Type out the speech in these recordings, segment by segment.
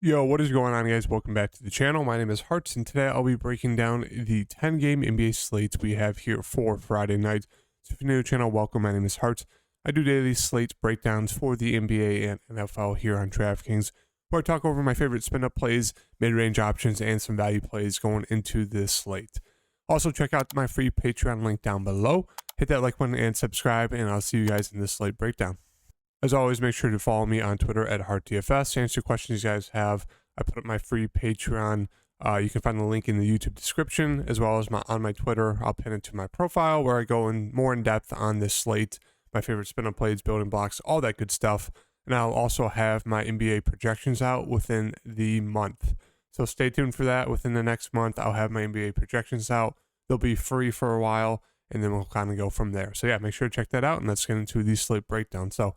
Yo, what is going on, guys? Welcome back to the channel. My name is Hearts, and today I'll be breaking down the 10-game NBA slates we have here for Friday night. So if you're new to the channel, welcome. My name is Hearts. I do daily slate breakdowns for the NBA and NFL here on DraftKings, where I talk over my favorite spin-up plays, mid-range options, and some value plays going into this slate. Also, check out my free Patreon link down below. Hit that like button and subscribe, and I'll see you guys in this slate breakdown. As always, make sure to follow me on Twitter at HeartDFS. Answer questions you guys have. I put up my free Patreon. You can find the link in the YouTube description, as well as on my Twitter. I'll pin it to my profile, where I go more in depth on this slate, my favorite spin-up plays, building blocks, all that good stuff. And I'll also have my NBA projections out within the month. So stay tuned for that. Within the next month, I'll have my NBA projections out. They'll be free for a while, and then we'll kind of go from there. So yeah, make sure to check that out, and let's get into the slate breakdown. So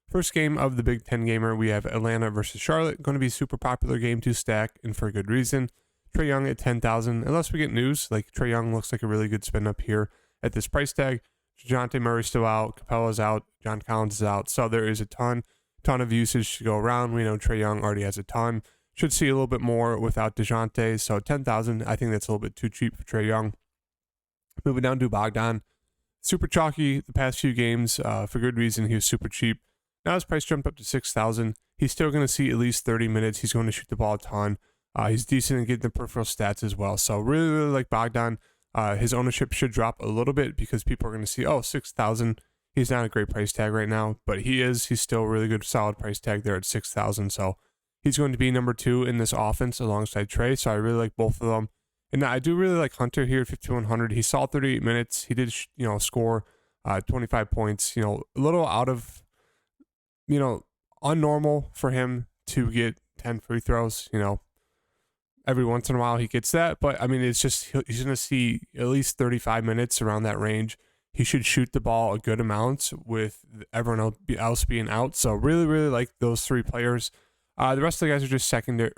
first game of the Big Ten gamer, we have Atlanta versus Charlotte. Going to be a super popular game to stack, and for good reason. Trae Young at 10,000. Unless we get news, like Trae Young looks like a really good spin up here at this price tag. DeJounte Murray's still out. Capella's out. John Collins is out. So there is a ton of usage to go around. We know Trae Young already has a ton. Should see a little bit more without DeJounte. So 10,000, I think that's a little bit too cheap for Trae Young. Moving down to Bogdan. Super chalky the past few games. For good reason, he was super cheap. Now his price jumped up to 6,000. He's still going to see at least 30 minutes. He's going to shoot the ball a ton. He's decent in getting the peripheral stats as well. So really like Bogdan. His ownership should drop a little bit because people are going to see, 6,000. He's not a great price tag right now, but he's still a really good, solid price tag there at 6,000. So he's going to be number 2 in this offense alongside Trae. So I really like both of them. And I do really like Hunter here at 5,100. He saw 38 minutes. He did, score 25 points. A little out of, unnormal for him to get 10 free throws. Every once in a while he gets that, but I mean, it's just he's going to see at least 35 minutes around that range. He should shoot the ball a good amount with everyone else being out. So really, really like those 3 players. The rest of the guys are just secondary.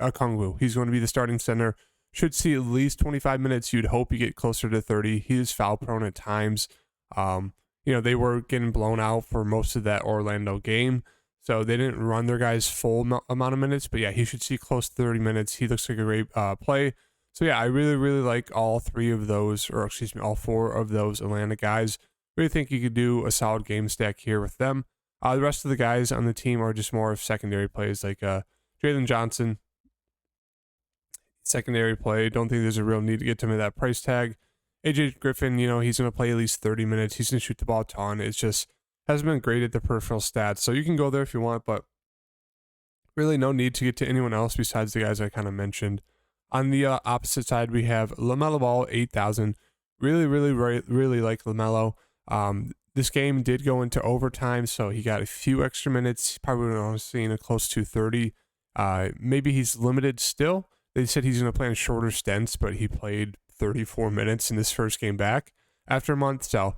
Kongwu. He's going to be the starting center. Should see at least 25 minutes. You'd hope you get closer to 30. He is foul prone at times. They were getting blown out for most of that Orlando game. So they didn't run their guys full amount of minutes. But yeah, he should see close to 30 minutes. He looks like a great play. So yeah, I really, really like all 4 of those Atlanta guys. Really think you could do a solid game stack here with them. The rest of the guys on the team are just more of secondary plays, like Jalen Johnson. Secondary play. Don't think there's a real need to get to him at that price tag. AJ Griffin, he's going to play at least 30 minutes. He's going to shoot the ball a ton. It's just hasn't been great at the peripheral stats. So you can go there if you want, but really no need to get to anyone else besides the guys I kind of mentioned. On the opposite side, we have LaMelo Ball, 8,000. Really, really, really like LaMelo. This game did go into overtime, so he got a few extra minutes. Probably only seeing a close to 30. Maybe he's limited still. They said he's going to play on shorter stints, but he played 34 minutes in this first game back after a month. So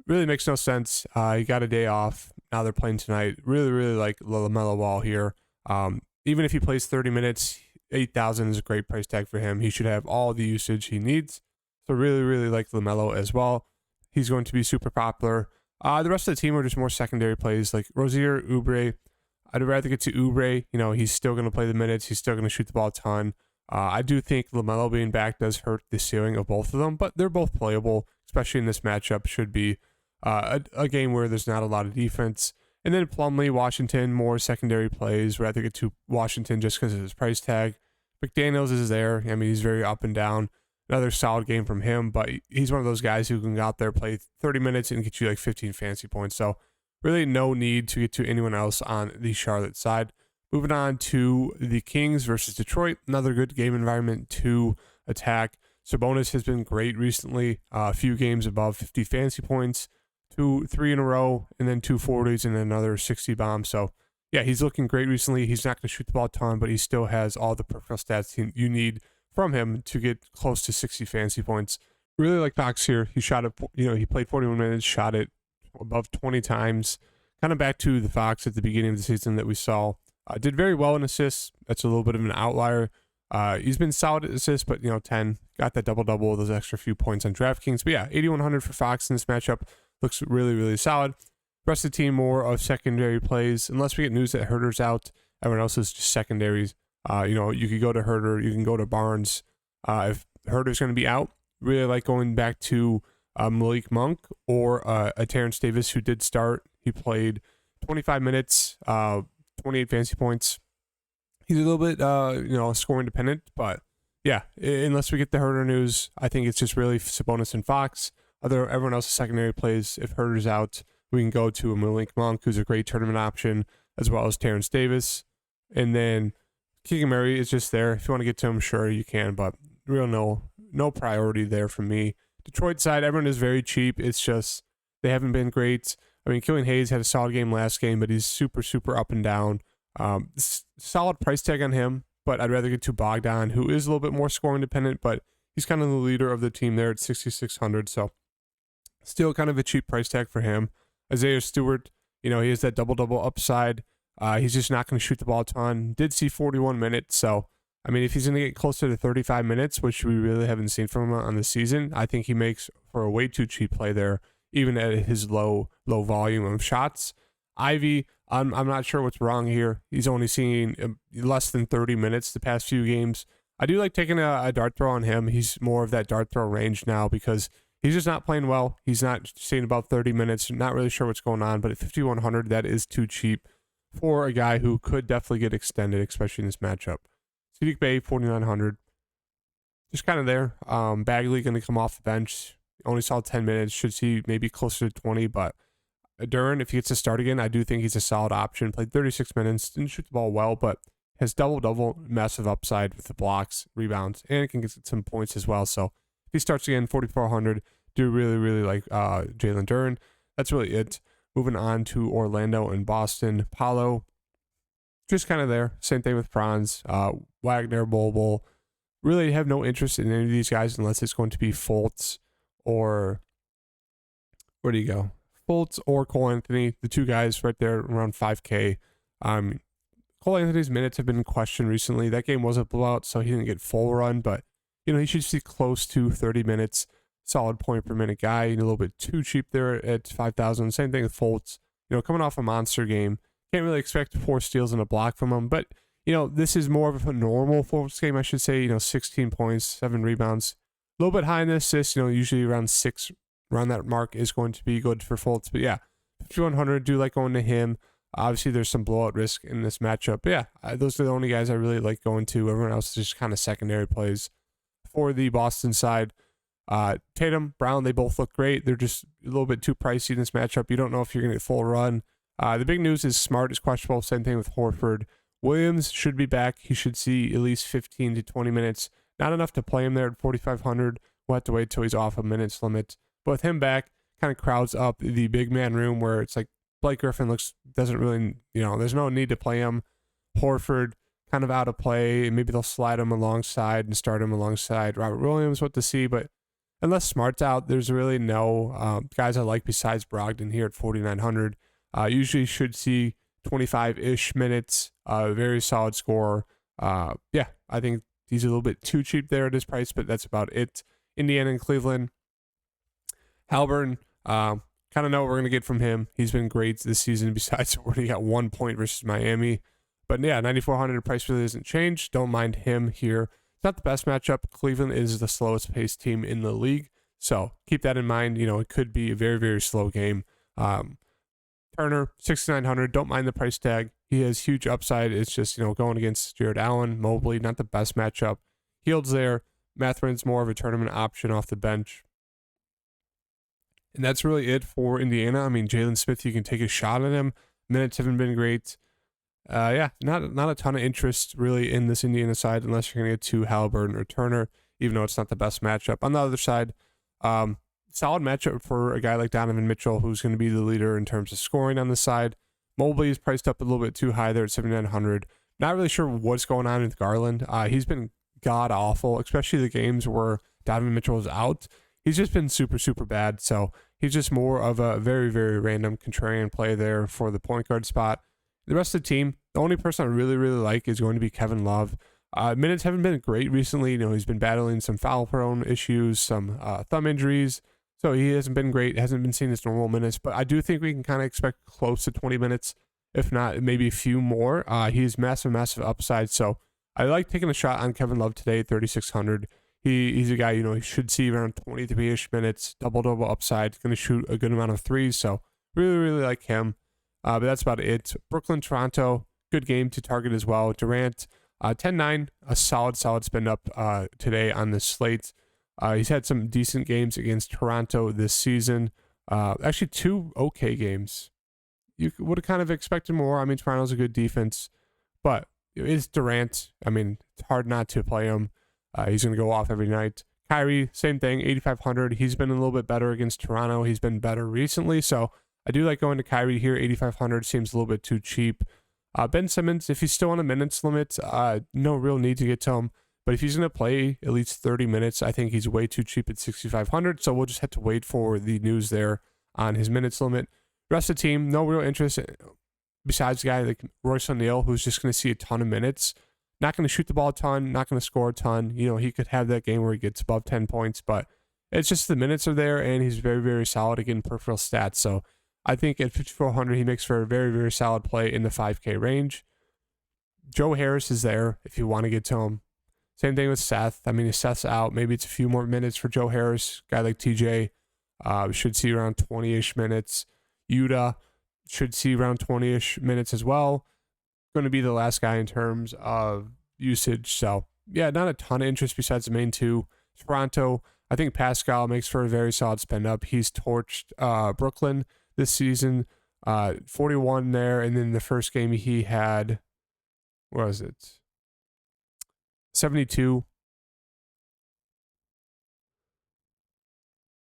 really makes no sense. He got a day off. Now they're playing tonight. Really, really like LaMelo Ball here. Even if he plays 30 minutes, 8,000 is a great price tag for him. He should have all the usage he needs. So really, really like LaMelo as well. He's going to be super popular. The rest of the team are just more secondary plays like Rozier, Oubre. I'd rather get to Oubre. He's still going to play the minutes. He's still going to shoot the ball a ton. I do think LaMelo being back does hurt the ceiling of both of them, but they're both playable, especially in this matchup. Should be a game where there's not a lot of defense. And then Plumlee, Washington, more secondary plays. Rather get to Washington just because of his price tag. McDaniels is there. I mean, he's very up and down. Another solid game from him, but he's one of those guys who can go out there, play 30 minutes, and get you like 15 fantasy points. So really no need to get to anyone else on the Charlotte side. Moving on to the Kings versus Detroit. Another good game environment to attack. Sabonis has been great recently. A few games above 50 fantasy points. 3 in a row, and then 2 40s and another 60 bomb. So yeah, he's looking great recently. He's not going to shoot the ball a ton, but he still has all the peripheral stats you need from him to get close to 60 fantasy points. Really like Fox here. He shot it, he played 41 minutes, shot it above 20 times. Kind of back to the Fox at the beginning of the season that we saw. Did very well in assists. That's a little bit of an outlier. He's been solid at assists, but 10. Got that double-double, those extra few points on DraftKings. But yeah, 8,100 for Fox in this matchup. Looks really, really solid. Rest of the team more of secondary plays. Unless we get news that Herter's out, Everyone else is just secondaries. You could go to Herder, you can go to Barnes. If Herder's going to be out, really like going back to Malik Monk or a Terrence Davis who did start. He played 25 minutes, 28 fantasy points. He's a little bit, scoring dependent, but yeah, unless we get the Herder news, I think it's just really Sabonis and Fox. Everyone else's secondary plays. If Herder's out, we can go to a Malik Monk, who's a great tournament option, as well as Terrence Davis. And then Keegan Murray is just there. If you want to get to him, sure, you can, but real no priority there for me. Detroit side, everyone is very cheap. It's just they haven't been great. I mean, Killian Hayes had a solid game last game, but he's super, super up and down. Solid price tag on him, but I'd rather get to Bogdan, who is a little bit more scoring dependent, but he's kind of the leader of the team there at 6,600. So still kind of a cheap price tag for him. Isaiah Stewart, he has that double-double upside. He's just not going to shoot the ball a ton. Did see 41 minutes, so I mean, if he's going to get closer to 35 minutes, which we really haven't seen from him on the season, I think he makes for a way too cheap play there, even at his low volume of shots. Ivy, I'm not sure what's wrong here. He's only seen less than 30 minutes the past few games. I do like taking a dart throw on him. He's more of that dart throw range now because he's just not playing well. He's not seeing about 30 minutes. Not really sure what's going on, but at 5,100, that is too cheap for a guy who could definitely get extended, especially in this matchup. Sadiq Bey, 4,900. Just kind of there. Bagley going to come off the bench. Only saw 10 minutes. Should see maybe closer to 20, but Duran, if he gets to start again, I do think he's a solid option. Played 36 minutes. Didn't shoot the ball well, but has double-double, massive upside with the blocks, rebounds, and can get some points as well. So if he starts again, 4,400. Do really, really like Jalen Duran. That's really it. Moving on to Orlando and Boston. Paolo, just kind of there. Same thing with Franz, Wagner, Boble. Really have no interest in any of these guys unless it's going to be Fultz or where do you go? Fultz or Cole Anthony, the two guys right there around 5K. Cole Anthony's minutes have been in question recently. That game was a blowout, so he didn't get full run, but he should see close to 30 minutes. Solid point per minute guy. A little bit too cheap there at 5,000. Same thing with Fultz. Coming off a monster game. Can't really expect 4 steals and a block from him, but this is more of a normal Fultz game, I should say. 16 points, 7 rebounds. A little bit high in the assists, usually around 6, around that mark is going to be good for Fultz. But yeah, 5,100, do like going to him. Obviously, there's some blowout risk in this matchup. But yeah, those are the only guys I really like going to. Everyone else is just kind of secondary plays. For the Boston side, Tatum, Brown, they both look great. They're just a little bit too pricey in this matchup. You don't know if you're going to get full run. The big news is Smart is questionable. Same thing with Horford. Williams should be back. He should see at least 15 to 20 minutes. Not enough to play him there at 4,500. We'll have to wait till he's off a minutes limit. But with him back, kind of crowds up the big man room where it's like Blake Griffin doesn't really, there's no need to play him. Horford kind of out of play. Maybe they'll slide him alongside and start him alongside Robert Williams. What to see, but unless Smart's out, there's really no guys I like besides Brogdon here at 4,900. Usually should see 25-ish minutes. Very solid score. I think he's a little bit too cheap there at his price, but that's about it. Indiana and Cleveland. Halburn, kind of know what we're going to get from him. He's been great this season, besides where he got 1 point versus Miami. But yeah, 9,400 price really hasn't changed. Don't mind him here. It's not the best matchup. Cleveland is the slowest paced team in the league. So keep that in mind. It could be a very, very slow game. Turner, 6,900. Don't mind the price tag. He has huge upside. It's just, going against Jared Allen, Mobley, not the best matchup. Hield's there. Matherin's more of a tournament option off the bench. And that's really it for Indiana. I mean, Jalen Smith, you can take a shot at him. Minutes haven't been great. Not a ton of interest really in this Indiana side unless you're going to get to Halliburton or Turner, even though it's not the best matchup. On the other side, solid matchup for a guy like Donovan Mitchell, who's going to be the leader in terms of scoring on the side. Mobley is priced up a little bit too high there at 7,900. Not really sure what's going on with Garland. He's been god-awful, especially the games where Donovan Mitchell is out. He's just been super, super bad. So he's just more of a very, very random contrarian play there for the point guard spot. The rest of the team, the only person I really, really like is going to be Kevin Love. Minutes haven't been great recently. He's been battling some foul-prone issues, some thumb injuries. So he hasn't been great, hasn't been seeing his normal minutes. But I do think we can kind of expect close to 20 minutes. if not maybe a few more. He's massive upside. So I like taking a shot on Kevin Love today at 3,600. He's a guy, he should see around 23-ish minutes, double upside, going to shoot a good amount of threes. So really like him. But that's about it. Brooklyn, Toronto, good game to target as well. Durant, 10-9, a solid spin up today on the slate. He's had some decent games against Toronto this season. Actually, 2 okay games. You would have kind of expected more. I mean, Toronto's a good defense, but it's Durant. I mean, it's hard not to play him. He's going to go off every night. Kyrie, same thing, 8,500. He's been a little bit better against Toronto. He's been better recently, so I do like going to Kyrie here. 8,500 seems a little bit too cheap. Ben Simmons, if he's still on a minutes limit, no real need to get to him. But if he's going to play at least 30 minutes, I think he's way too cheap at 6,500. So we'll just have to wait for the news there on his minutes limit. Rest of the team, no real interest besides a guy like Royce O'Neal, who's just going to see a ton of minutes. Not going to shoot the ball a ton, not going to score a ton. He could have that game where he gets above 10 points, but it's just the minutes are there, and he's very solid again, peripheral stats. So I think at 5,400, he makes for a very solid play in the 5K range. Joe Harris is there if you want to get to him. Same thing with Seth. I mean, if Seth's out, maybe it's a few more minutes for Joe Harris. Guy like TJ should see around 20-ish minutes. Yuta should see around 20-ish minutes as well. Going to be the last guy in terms of usage. So, yeah, not a ton of interest besides the main two. Toronto, I think Pascal makes for a very solid spend up. He's torched Brooklyn this season, 41 there. And then the first game he had, what was it? 72.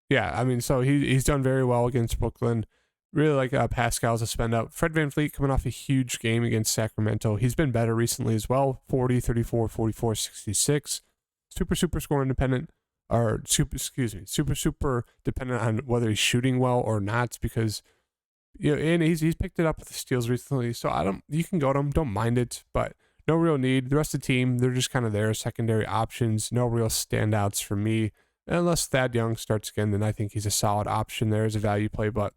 Yeah, I mean, so he's done very well against Brooklyn. Really like Pascal's a spend up. Fred VanVleet coming off a huge game against Sacramento. He's been better recently as well. 40, 34, 44, 66. Super score independent, or super dependent on whether he's shooting well or not, because and he's picked it up with the steals recently. So you can go to him, don't mind it, but no real need. The rest of the team, they're just kind of there, secondary options. No real standouts for me. Unless Thad Young starts again, then I think he's a solid option there as a value play, but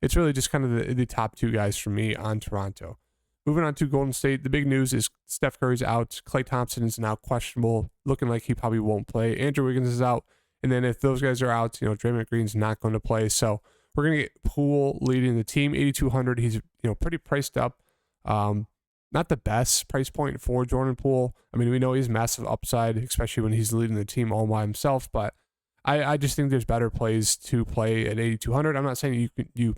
it's really just kind of the top two guys for me on Toronto. Moving on to Golden State, the big news is Steph Curry's out. Klay Thompson is now questionable, looking like he probably won't play. Andrew Wiggins is out. And then if those guys are out, Draymond Green's not going to play. So we're going to get Poole leading the team, 8,200. He's, pretty priced up. Not the best price point for Jordan Poole. I mean, we know he's massive upside, especially when he's leading the team all by himself. But I just think there's better plays to play at 8,200. I'm not saying you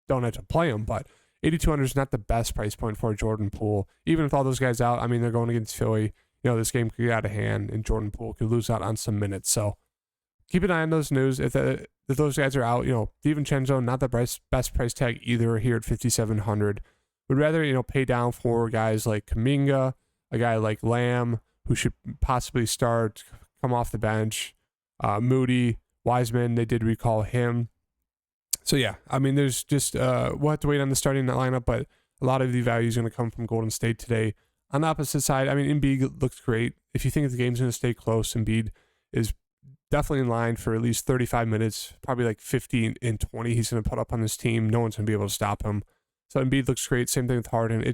don't have to play him, but 8,200 is not the best price point for Jordan Poole. Even with all those guys out, I mean, they're going against Philly. This game could get out of hand, and Jordan Poole could lose out on some minutes. So keep an eye on those news. If those guys are out, DiVincenzo, not the best price tag either here at 5,700. Would rather, pay down for guys like Kuminga, a guy like Lamb, who should possibly start, come off the bench. Moody, Wiseman, they did recall him. So, yeah, I mean, there's just, we'll have to wait on the starting lineup, but a lot of the value is going to come from Golden State today. On the opposite side, I mean, Embiid looks great. If you think the game's going to stay close, Embiid is definitely in line for at least 35 minutes, probably like 15 and 20 he's going to put up on this team. No one's going to be able to stop him. So Embiid looks great. Same thing with Harden. Do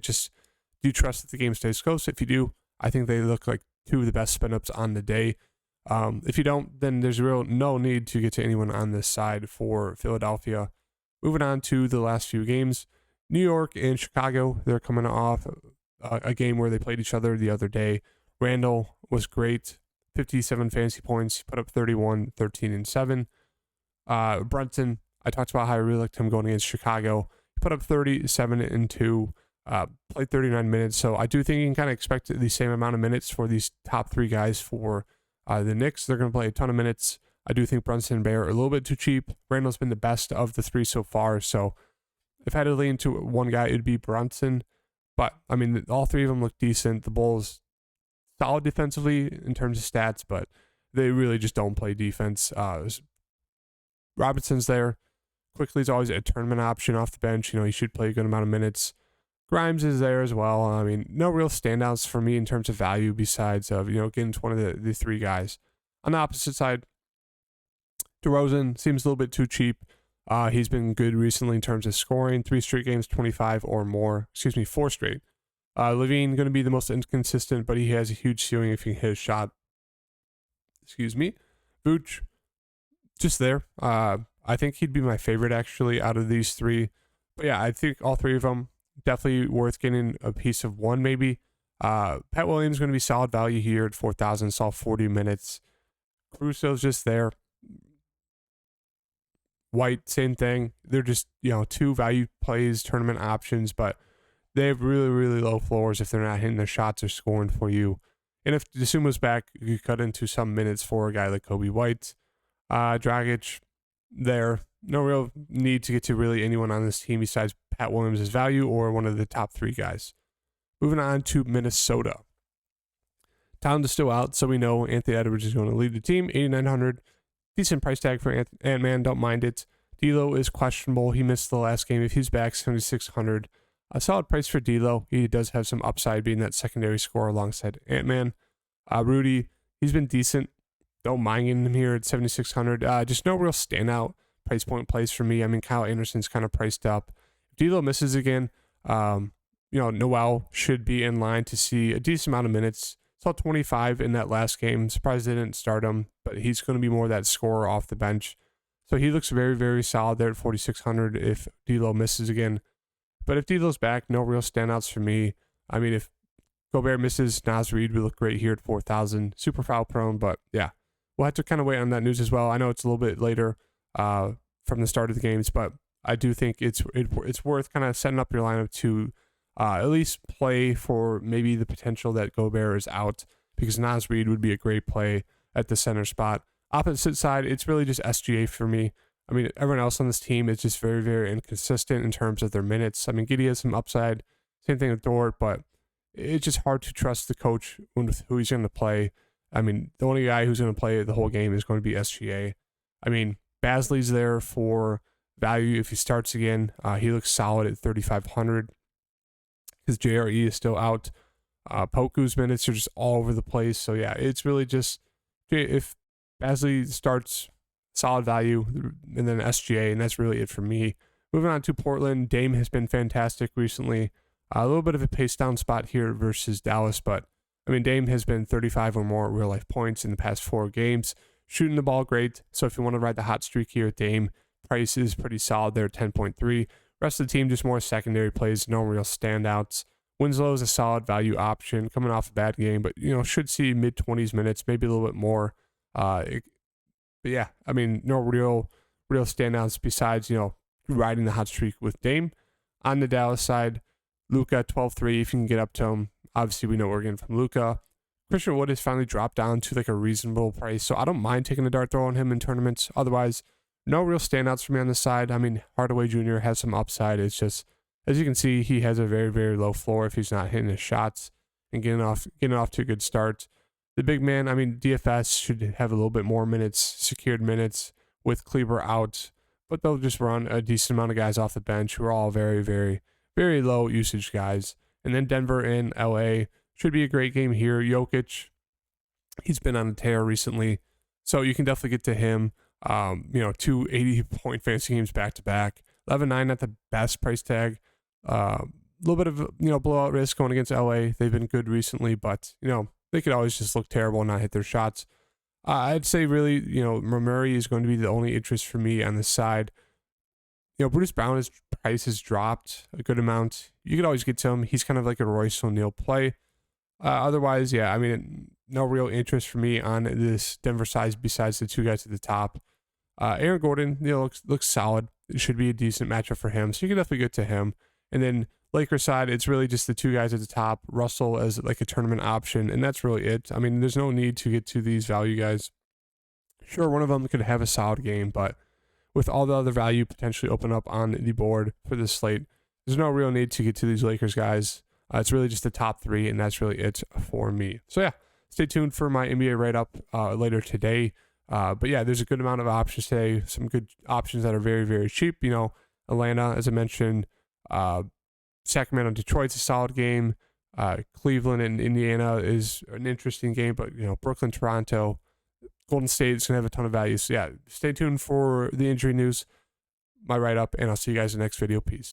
you trust that the game stays close? If you do, I think they look like two of the best spin-ups on the day. If you don't, then there's no need to get to anyone on this side for Philadelphia. Moving on to the last few games. New York and Chicago, they're coming off a game where they played each other the other day. Randall was great. 57 fantasy points. He put up 31, 13, and 7. Brunson, I talked about how I really liked him going against Chicago. He put up 37 and 2. Played 39 minutes. So I do think you can kind of expect the same amount of minutes for these top three guys for the Knicks. They're going to play a ton of minutes. I do think Brunson and Bear are a little bit too cheap. Randall's been the best of the three so far. So if I had to lean to one guy, it'd be Brunson. But, I mean, all three of them look decent. The Bulls, solid defensively in terms of stats, but they really just don't play defense. Robinson's there. Quickly's always a tournament option off the bench. He should play a good amount of minutes. Grimes is there as well. I mean, no real standouts for me in terms of value besides of, getting to one of the three guys. On the opposite side, DeRozan seems a little bit too cheap. He's been good recently in terms of scoring. 3 straight games, 25 or more. 4 straight. Levine going to be the most inconsistent, but he has a huge ceiling if he can hit a shot. Vooch, just there. I think he'd be my favorite actually out of these 3. But yeah, I think all 3 of them definitely worth getting a piece of one maybe. Pat Williams is going to be solid value here at 4,000. Saw 40 minutes. Crusoe's just there. White, same thing. They're just, 2 value plays, tournament options, but they have really, really low floors if they're not hitting their shots or scoring for you. And if DeSumo's back, you cut into some minutes for a guy like Kobe White. Dragic, there. No real need to get to really anyone on this team besides Pat Williams' value or one of the top 3 guys. Moving on to Minnesota. Towns is still out, so we know Anthony Edwards is going to lead the team. 8,900. Decent price tag for Ant-Man. Don't mind it. D'Lo is questionable. He missed the last game. If he's back, 7,600. A solid price for D'Lo. He does have some upside being that secondary scorer alongside Ant-Man. Rudy, he's been decent. Don't mind him here at 7,600. Just no real standout price point plays for me. I mean, Kyle Anderson's kind of priced up. If D'Lo misses again, Noel should be in line to see a decent amount of minutes. Saw 25 in that last game. Surprised they didn't start him, but he's going to be more that scorer off the bench. So he looks very, very solid there at 4,600 if D'Lo misses again. But if D'Lo's back, no real standouts for me. I mean, if Gobert misses, Naz Reid would look great here at 4,000. Super foul prone, but yeah. We'll have to kind of wait on that news as well. I know it's a little bit later from the start of the games, but I do think it's worth kind of setting up your lineup to at least play for maybe the potential that Gobert is out, because Naz Reid would be a great play at the center spot. Opposite side, it's really just SGA for me. I mean, everyone else on this team is just very, very inconsistent in terms of their minutes. I mean, Giddey has some upside. Same thing with Dort, but it's just hard to trust the coach with who he's going to play. I mean, the only guy who's going to play the whole game is going to be SGA. I mean, Basley's there for value if he starts again. He looks solid at 3,500 because JRE is still out. Poku's minutes are just all over the place. So, yeah, it's really just if Basley starts, solid value, and then SGA, and that's really it for me. Moving on to Portland, Dame has been fantastic recently. A little bit of a pace down spot here versus Dallas, but I mean, Dame has been 35 or more real life points in the past 4 games. Shooting the ball, great. So if you want to ride the hot streak here with Dame, price is pretty solid there at 10.3. Rest of the team, just more secondary plays, no real standouts. Winslow is a solid value option coming off a bad game, but, should see mid-20s minutes, maybe a little bit more. But yeah, I mean, no real standouts besides, riding the hot streak with Dame. On the Dallas side, Luka 12-3, if you can get up to him. Obviously, we know we're getting from Luka. Christian Wood has finally dropped down to like a reasonable price, so I don't mind taking a dart throw on him in tournaments. Otherwise, no real standouts for me on this side. I mean, Hardaway Jr. has some upside. It's just, as you can see, he has a very, very low floor if he's not hitting his shots and getting off to a good start. The big man, I mean, DFS should have a little bit more minutes, secured minutes with Kleber out, but they'll just run a decent amount of guys off the bench who are all very, very, very low usage guys. And then Denver and LA should be a great game here. Jokic, he's been on a tear recently, so you can definitely get to him. 2 80-point fantasy games back to back. 11.9 at the best price tag. A little bit of blowout risk going against LA. They've been good recently, but they could always just look terrible and not hit their shots. I'd say really, Murray is going to be the only interest for me on this side. Bruce Brown's price has dropped a good amount. You could always get to him. He's kind of like a Royce O'Neal play. Otherwise, yeah, I mean, no real interest for me on this Denver side besides the 2 guys at the top. Aaron Gordon, looks solid. It should be a decent matchup for him, so you can definitely get to him. And then Lakers side, it's really just the 2 guys at the top. Russell as like a tournament option, and that's really it. I mean, there's no need to get to these value guys. Sure, one of them could have a solid game, but with all the other value potentially open up on the board for this slate, there's no real need to get to these Lakers guys. It's really just the top 3, and that's really it for me. So yeah, stay tuned for my NBA write-up later today. But yeah, there's a good amount of options today. Some good options that are very, very cheap. Atlanta, as I mentioned, Sacramento, Detroit's a solid game. Cleveland and Indiana is an interesting game, but Brooklyn, Toronto, Golden State is going to have a ton of value. So yeah, stay tuned for the injury news. my write-up, and I'll see you guys in the next video. Peace.